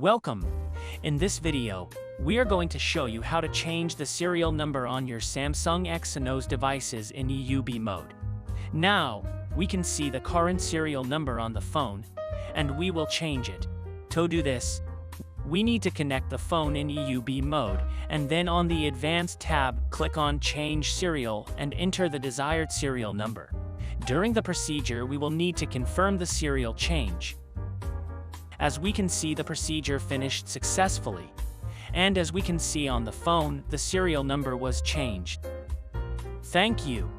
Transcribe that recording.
Welcome! In this video, we are going to show you how to change the serial number on your Samsung Exynos devices in EUB mode. Now, we can see the current serial number on the phone, and we will change it. To do this, we need to connect the phone in EUB mode, and then on the Advanced tab, click on Change Serial and enter the desired serial number. During the procedure, we will need to confirm the serial change. As we can see, the procedure finished successfully. And as we can see on the phone, the serial number was changed. Thank you.